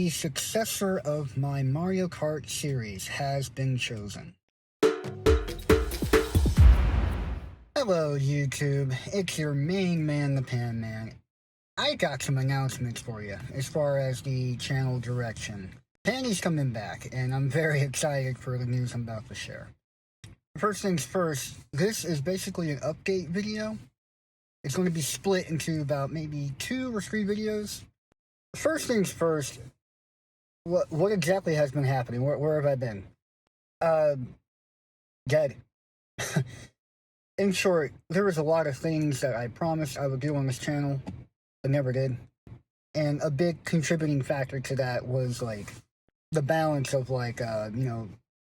The successor of my Mario Kart series has been chosen. Hello YouTube, it's your main man, the Panman. I got some announcements for you as far as the channel direction. Panny's coming back, and I'm very excited for the news I'm about to share. First things first, this is basically an update video. It's going to be split into about maybe 2 or 3 videos. First things first, what exactly has been happening? Where have I been? Dead. In short, there was a lot of things that I promised I would do on this channel, but never did. And a big contributing factor to that was, like, the balance of, like,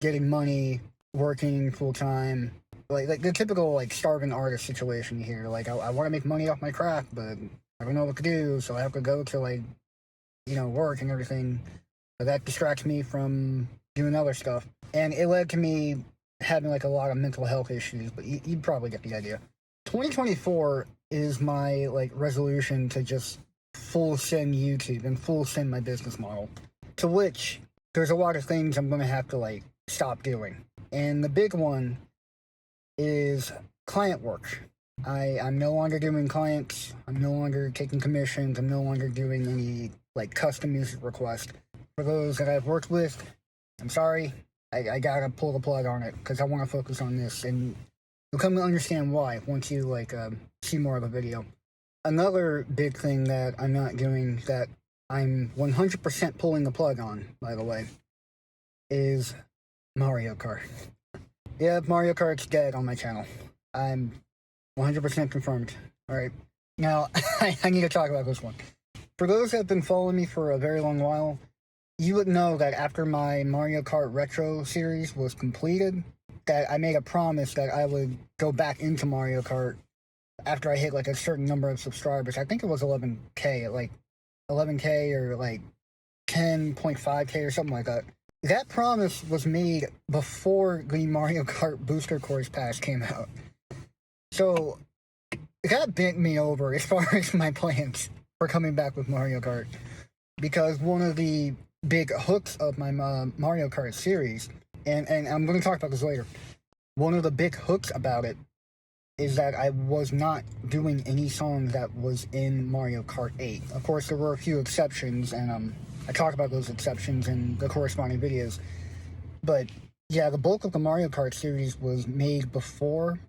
getting money, working full-time, like the typical, like, starving artist situation here. Like, I want to make money off my craft, but I don't know what to do, so I have to go to, like, work and everything. But that distracts me from doing other stuff. And it led to me having, like, a lot of mental health issues, but you'd probably get the idea. 2024 is my, like, resolution to just full send YouTube and full send my business model. To which, there's a lot of things I'm going to have to, like, stop doing. And the big one is client work. I'm no longer doing clients. I'm no longer taking commissions. I'm no longer doing any, like, custom music requests. For those that I've worked with, I'm sorry. I gotta pull the plug on it because I want to focus on this, and you'll come to understand why once you, like, see more of the video. Another big thing that I'm not doing, that I'm 100% pulling the plug on, by the way, is Mario Kart. Yeah, Mario Kart's dead on my channel. I'm 100% confirmed. Alright, now, I need to talk about this one. For those that have been following me for a very long while, you would know that after my Mario Kart Retro series was completed, that I made a promise that I would go back into Mario Kart after I hit, like, a certain number of subscribers. I think it was 11K, like 11K or like 10.5K or something like that. That promise was made before the Mario Kart Booster Course Pass came out. So that bent me over as far as my plans for coming back with Mario Kart. Because one of the big hooks of my Mario Kart series, and I'm going to talk about this later, one of the big hooks about it is that I was not doing any songs that was in Mario Kart 8. Of course, there were a few exceptions, and I talk about those exceptions in the corresponding videos. But yeah, the bulk of the Mario Kart series was made before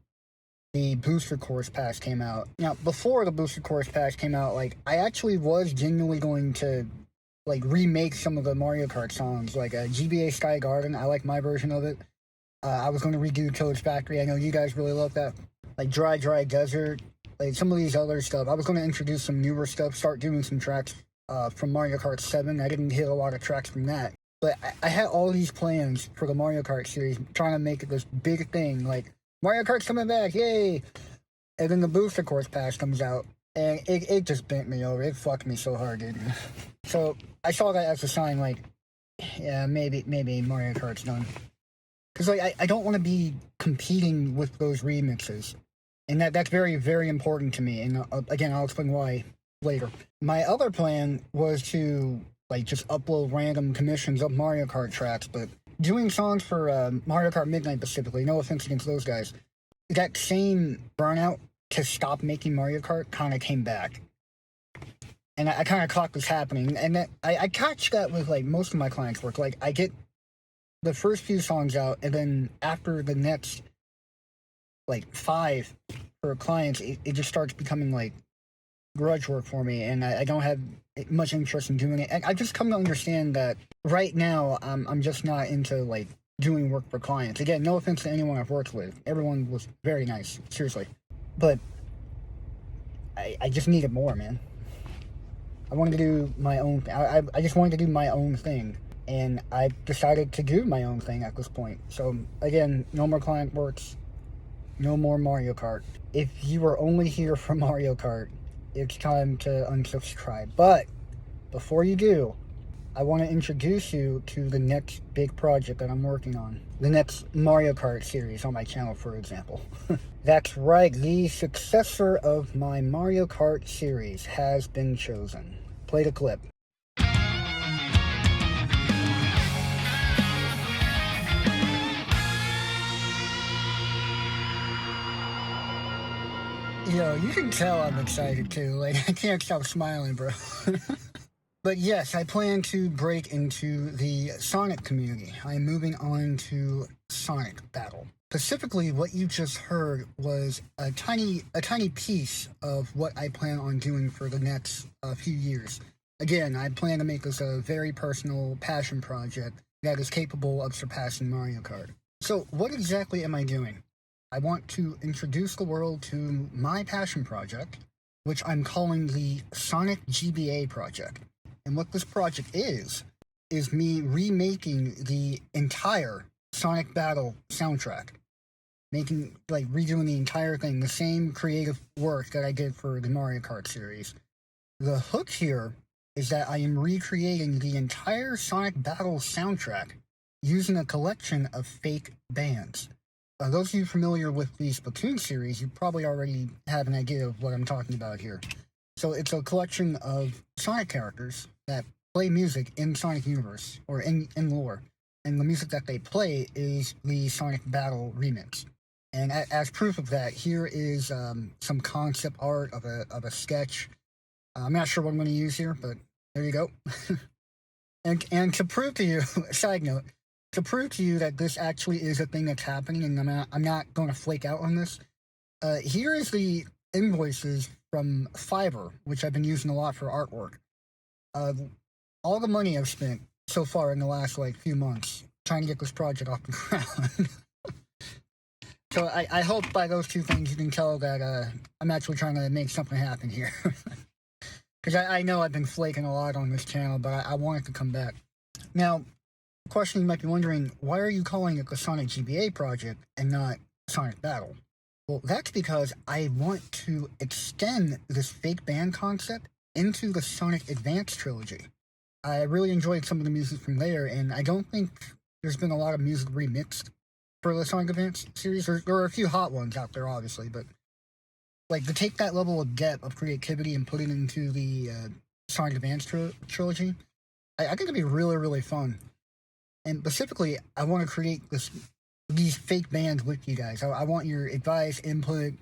the Booster Course Pass came out. Now, before the Booster Course Pass came out, like, I actually was genuinely going to, like, remake some of the Mario Kart songs, like GBA Sky Garden. I like my version of it. I was going to redo Toad's Factory. I know you guys really love that. Like Dry Desert, like some of these other stuff. I was going to introduce some newer stuff, start doing some tracks from Mario Kart 7. I didn't hit a lot of tracks from that. But I had all these plans for the Mario Kart series, trying to make it this big thing, like, Mario Kart's coming back, yay! And then the Booster Course Pass comes out, and it just bent me over. It fucked me so hard, dude. So I saw that as a sign, like, yeah, maybe Mario Kart's done. Because, like, I don't want to be competing with those remixes. And that's very, very important to me. And, again, I'll explain why later. My other plan was to, like, just upload random commissions of Mario Kart tracks, but doing songs for Mario Kart Midnight specifically, no offense against those guys, that same burnout to stop making Mario Kart kind of came back. And I kind of caught this happening, and that, I catch that with, like, most of my clients' work. Like, I get the first few songs out, and then after the next, like, 5 for clients, it just starts becoming, like, grudge work for me, and I don't have much interest in doing it. I just come to understand that right now, I'm just not into, like, doing work for clients. Again, no offense to anyone I've worked with. Everyone was very nice, seriously. But I just needed more, man. I wanted to do my own thing. I just wanted to do my own thing. And I decided to do my own thing at this point. So, again, no more client works. No more Mario Kart. If you were only here for Mario Kart, it's time to unsubscribe. But before you do, I want to introduce you to the next big project that I'm working on. The next Mario Kart series on my channel, for example. That's right, the successor of my Mario Kart series has been chosen. Play the clip. you can tell I'm excited too. Like, I can't stop smiling, bro. But yes, I plan to break into the Sonic community. I'm moving on to Sonic Battle. Specifically, what you just heard was a tiny piece of what I plan on doing for the next few years. Again, I plan to make this a very personal passion project that is capable of surpassing Mario Kart. So, what exactly am I doing? I want to introduce the world to my passion project, which I'm calling the Sonic GBA Project. And what this project is me remaking the entire Sonic Battle soundtrack. Redoing the entire thing, the same creative work that I did for the Mario Kart series. The hook here is that I am recreating the entire Sonic Battle soundtrack using a collection of fake bands. Those of you familiar with the Splatoon series, you probably already have an idea of what I'm talking about here. So it's a collection of Sonic characters that play music in Sonic Universe, or in lore. And the music that they play is the Sonic Battle remix. And as proof of that, here is some concept art of a sketch. I'm not sure what I'm going to use here, but there you go. and to prove to you, side note, to prove to you that this actually is a thing that's happening, and I'm not going to flake out on this, here is the invoices from Fiverr, which I've been using a lot for artwork. All the money I've spent so far in the last few months trying to get this project off the ground. So I hope by those two things you can tell that I'm actually trying to make something happen here. Because I know I've been flaking a lot on this channel, but I want it to come back. Now, the question you might be wondering, why are you calling it the Sonic GBA Project and not Sonic Battle? Well, that's because I want to extend this fake band concept into the Sonic Advance trilogy. I really enjoyed some of the music from there, and I don't think there's been a lot of music remixed for the Sonic Advance series. There are a few hot ones out there, obviously, but to take that level of depth of creativity and put it into the Sonic Advance trilogy, I think it'd be really, really fun. And specifically, I want to create these fake bands with you guys. I want your advice, input,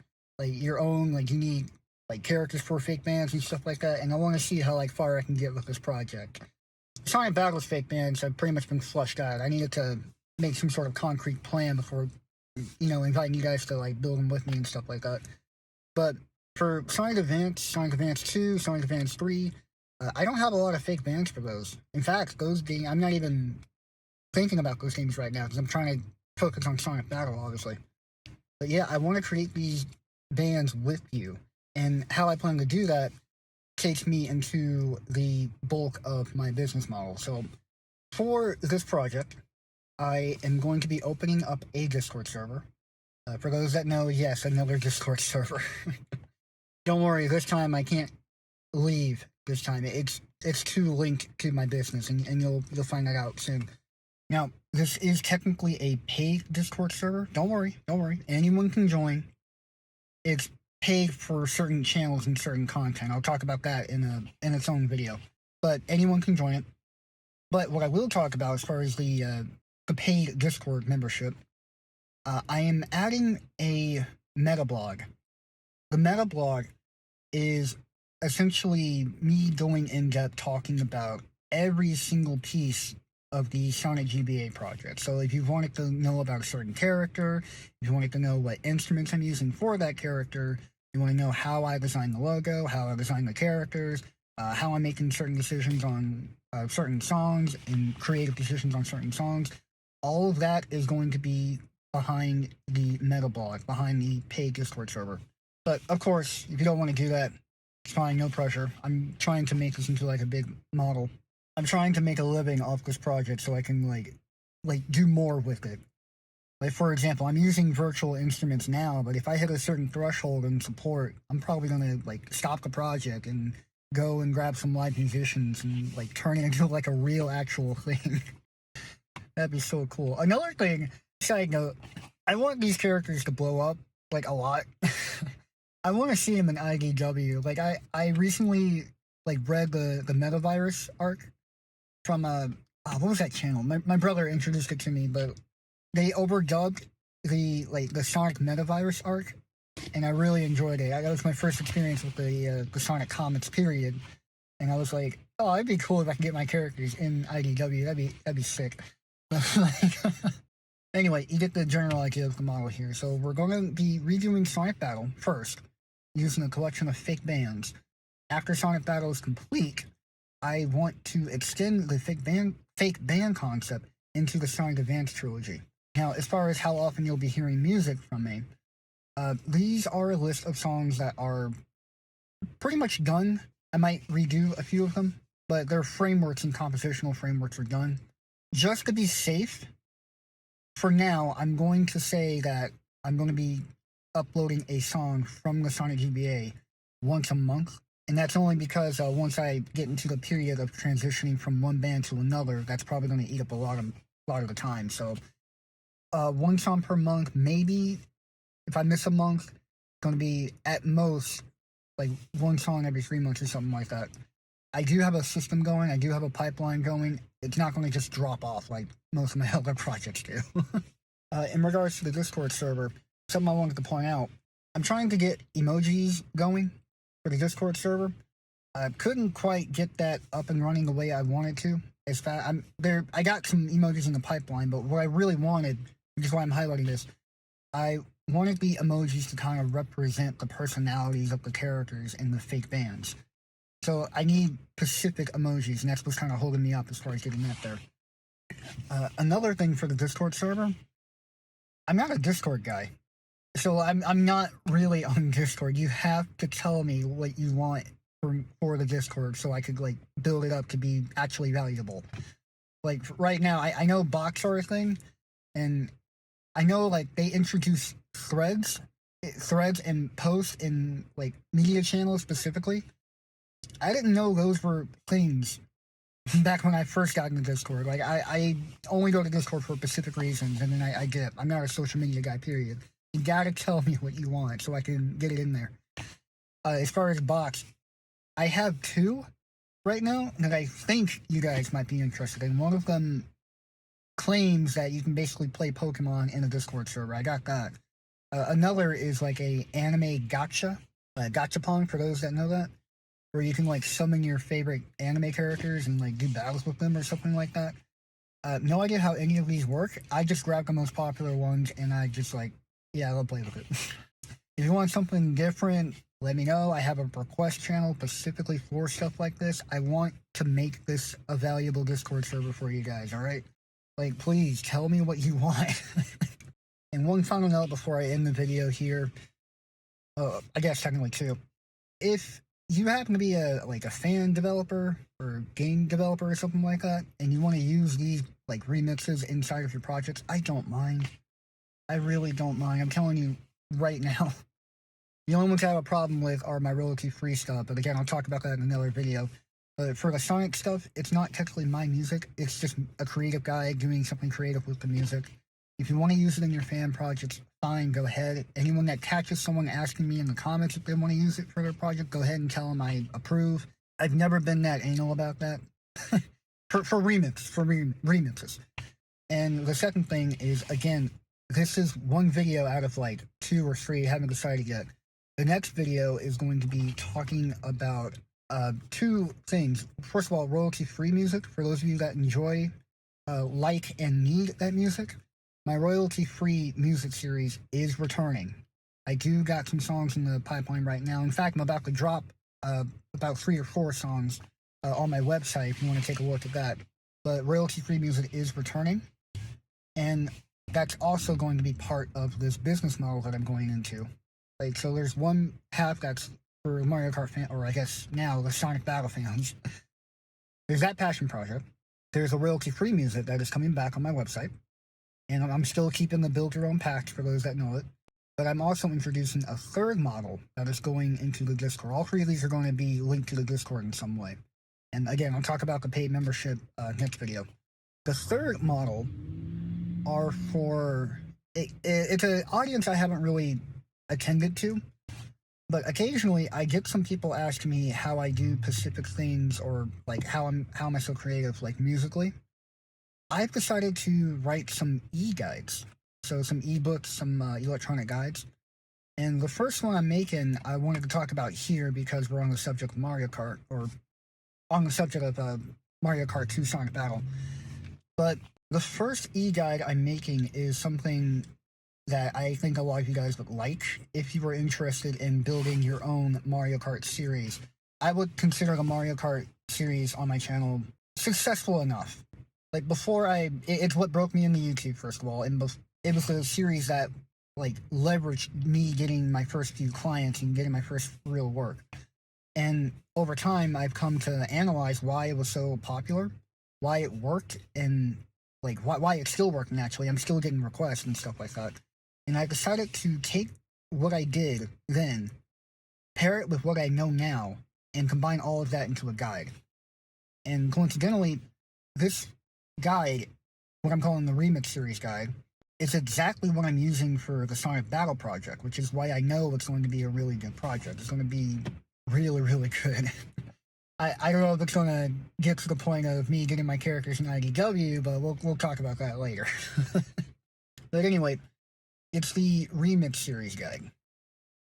your own unique characters for fake bands and stuff like that. And I want to see how far I can get with this project. Sonic Battle's fake bands have pretty much been flushed out. I needed to make some sort of concrete plan before, inviting you guys to build them with me and stuff like that. But for Sonic Advance 2, Sonic Advance 3, I don't have a lot of fake bands for those. In fact, those games, I'm not even thinking about those games right now because I'm trying to focus on Sonic Battle, obviously. But yeah, I want to create these bands with you. And how I plan to do that takes me into the bulk of my business model. So for this project, I am going to be opening up a Discord server. For those that know, yes, another Discord server. Don't worry, this time I can't leave this time. It's too linked to my business, and you'll find that out soon. Now, this is technically a paid Discord server. Don't worry. Anyone can join. It's paid for certain channels and certain content. I'll talk about that in its own video. But anyone can join it. But what I will talk about as far as the paid Discord membership, I am adding a meta blog. The meta blog is essentially me going in depth talking about every single piece of the Sonic GBA project. So if you wanted to know about a certain character, if you wanted to know what instruments I'm using for that character, you want to know how I designed the logo, how I designed the characters, how I'm making certain decisions on certain songs and creative decisions on certain songs, all of that is going to be behind the meta blog, behind the paid Discord server. But of course, if you don't want to do that, it's fine, no pressure. I'm trying to make this into a big model. I'm trying to make a living off this project so I can do more with it. For example, I'm using virtual instruments now, but if I hit a certain threshold in support, I'm probably gonna stop the project and go and grab some live musicians and turn it into a real actual thing. That'd be so cool. Another thing, side note, I want these characters to blow up a lot. I want to see them in IDW. I recently read the Metavirus arc from what was that channel? My brother introduced it to me, but they overdubbed the Sonic Metavirus arc and I really enjoyed it. That was my first experience with the Sonic comics, period. And I was like, oh, it'd be cool if I could get my characters in IDW. That'd be sick. Like, anyway, you get the general idea of the model here. So we're going to be redoing Sonic Battle first, using a collection of fake bands. After Sonic Battle is complete, I want to extend the fake band concept into the Sonic Advance trilogy. Now, as far as how often you'll be hearing music from me, these are a list of songs that are pretty much done. I might redo a few of them, but their frameworks and compositional frameworks are done. Just to be safe, for now, I'm going to say that I'm going to be uploading a song from the Sonic GBA once a month. And that's only because once I get into the period of transitioning from one band to another, that's probably going to eat up a lot of the time. So one song per month, maybe if I miss a month, it's going to be at most like one song every 3 months or something like that. I do have a system going. I do have a pipeline going. It's not going to just drop off like most of my other projects do. In regards to the Discord server, something I wanted to point out, I'm trying to get emojis going for the Discord server. I couldn't quite get that up and running the way I wanted to. As fast, I got some emojis in the pipeline, but what I really wanted, which is why I'm highlighting this, I wanted the emojis to kind of represent the personalities of the characters in the fake bands. So I need specific emojis, and that's what's kind of holding me up as far as getting that there. Another thing for the Discord server, I'm not a Discord guy. So I'm not really on Discord. You have to tell me what you want for the Discord so I could like build it up to be actually valuable. Like right now, I know bots are a thing, and I know like they introduce threads and posts in like media channels specifically. I didn't know those were things back when I first got into Discord. Like I only go to Discord for specific reasons, and then I dip. I'm not a social media guy, period. You gotta tell me what you want so I can get it in there. As far as bots, I have 2 right now that I think you guys might be interested in. One of them claims that you can basically play Pokemon in a Discord server. I got that. Another is like a anime gachapon for those that know that, where you can like summon your favorite anime characters and like do battles with them or something like that. No idea how any of these work. I just grabbed the most popular ones and I just like, yeah, I'll play with it. If you want something different, let me know. I have a request channel specifically for stuff like this. I want to make this a valuable Discord server for you guys, alright? Like, please, tell me what you want. And one final note before I end the video here, I guess technically 2. If you happen to be a fan developer or game developer or something like that, and you want to use these like remixes inside of your projects, I don't mind. I really don't mind. I'm telling you right now. The only ones I have a problem with are my royalty-free stuff, but again, I'll talk about that in another video. But for the Sonic stuff, it's not technically my music. It's just a creative guy doing something creative with the music. If you want to use it in your fan projects, fine, go ahead. Anyone that catches someone asking me in the comments if they want to use it for their project, go ahead and tell them I approve. I've never been that anal about that. for remixes. And the second thing is, again, this is one video out of like 2 or 3, I haven't decided yet. The next video is going to be talking about 2 things. First of all, royalty-free music. For those of you that enjoy, like, and need that music, my royalty-free music series is returning. I do got some songs in the pipeline right now. In fact, I'm about to drop about 3 or 4 songs on my website if you want to take a look at that. But royalty-free music is returning. And that's also going to be part of this business model that I'm going into. Like, so there's one half that's for Mario Kart fan, or I guess now the Sonic Battle fans. There's that passion project. There's a royalty-free music that is coming back on my website. And I'm still keeping the build your own pack for those that know it. But I'm also introducing a third model that is going into the Discord. All 3 of these are going to be linked to the Discord in some way. And again, I'll talk about the paid membership next video. The third model are for... It's an audience I haven't really attended to. But occasionally, I get some people asking me how I do specific things, or like how am I so creative, like musically. I've decided to write some e-guides, so some e-books, some electronic guides. And the first one I'm making, I wanted to talk about here because we're on the subject of Mario Kart, or on the subject of Mario Kart 2 Sonic Battle. But the first e-guide I'm making is something that I think a lot of you guys would like if you were interested in building your own Mario Kart series. I would consider the Mario Kart series on my channel successful enough. Like before it's what broke me into YouTube, first of all, and it was a series that like leveraged me getting my first few clients and getting my first real work. And over time, I've come to analyze why it was so popular, why it worked, and like why it's still working. Actually, I'm still getting requests and stuff like that. And I decided to take what I did then, pair it with what I know now, and combine all of that into a guide. And coincidentally, this guide, what I'm calling the Remix Series guide, is exactly what I'm using for the Sonic Battle project, which is why I know it's going to be a really good project. It's going to be really, really good. I don't know if it's going to get to the point of me getting my characters in IDW, but we'll talk about that later. But anyway, it's the Remix Series guide.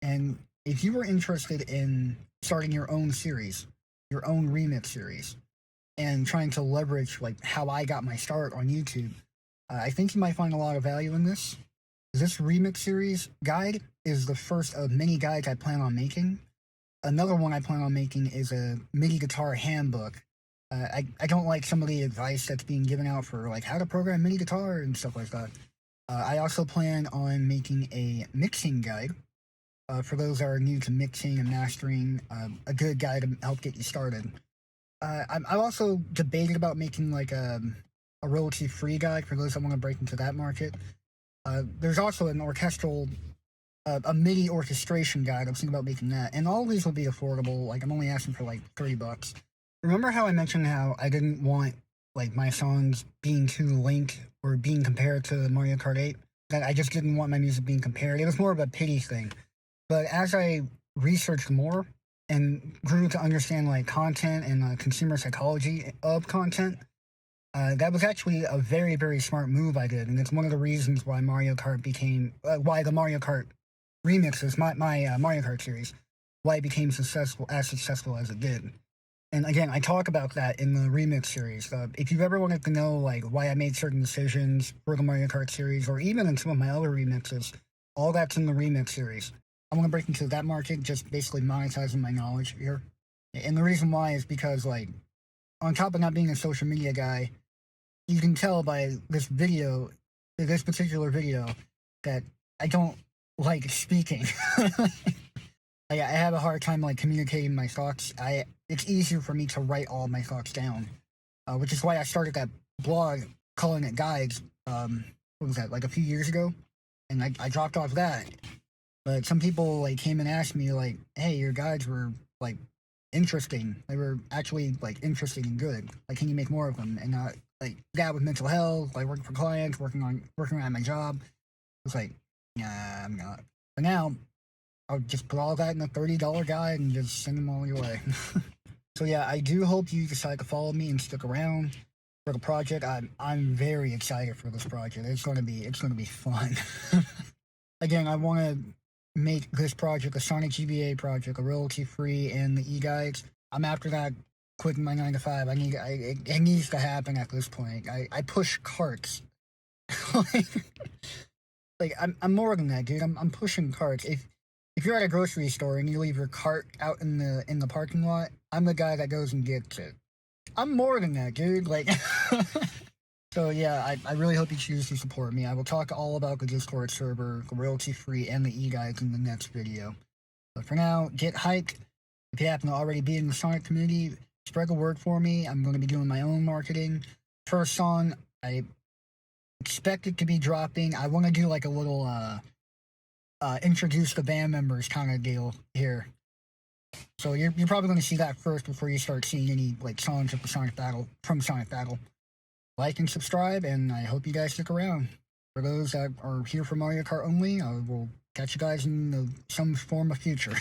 And if you were interested in starting your own series, your own remix series, and trying to leverage like how I got my start on YouTube, I think you might find a lot of value in this. This remix series guide is the first of many guides I plan on making. Another one I plan on making is a MIDI guitar handbook. I don't like some of the advice that's being given out for like how to program MIDI guitar and stuff like that. I also plan on making a mixing guide for those that are new to mixing and mastering, a good guide to help get you started. I also debated about making like a royalty-free guide for those that want to break into that market. There's also an orchestral, a MIDI orchestration guide. I'm thinking about making that, and all of these will be affordable. Like I'm only asking for like $30. Remember how I mentioned how I didn't want like my songs being too linked or being compared to Mario Kart 8? That I just didn't want my music being compared. It was more of a pity thing. But as I researched more and grew to understand like content and consumer psychology of content, that was actually a very, very smart move I did, and it's one of the reasons why Mario Kart became, why the Mario Kart remixes, my Mario Kart series, why it became successful as it did. And again, I talk about that in the remix series. If you've ever wanted to know like why I made certain decisions for the Mario Kart series, or even in some of my other remixes, all that's in the remix series. I want to break into that market, just basically monetizing my knowledge here. And the reason why is because, like, on top of not being a social media guy, you can tell by this video, this particular video, that I don't like speaking. I have a hard time, like, communicating my thoughts. It's easier for me to write all my thoughts down, which is why I started that blog calling it Guides, what was that, like a few years ago? And I dropped off that. But some people like came and asked me like, "Hey, your guides were like interesting. They were actually like interesting and good. Like, can you make more of them?" And like that with mental health, like working for clients, working on my job. It's like, nah, I'm not. But now I'll just put all that in a $30 guide and just send them all your way. So yeah, I do hope you decide to follow me and stick around for the project. I'm very excited for this project. It's gonna be fun. Again, I want to make this project a Sonic GBA project, a royalty-free, and the e-guides. I'm after that, quitting my 9 to 5. It needs to happen at this point. I push carts. Like I'm more than that, dude. I'm pushing carts. If you're at a grocery store and you leave your cart out in the parking lot, I'm the guy that goes and gets it. I'm more than that, dude. Like. So yeah, I really hope you choose to support me. I will talk all about the Discord server, the royalty-free, and the e-guides in the next video. But for now, get hyped. If you happen to already be in the Sonic community, spread the word for me. I'm going to be doing my own marketing. First song, I expect it to be dropping. I want to do like a little introduce the band members kind of deal here. So you're probably going to see that first before you start seeing any like songs of the Sonic Battle from Sonic Battle. Like and subscribe, and I hope you guys stick around. For those that are here for Mario Kart only, I will catch you guys in some form of future.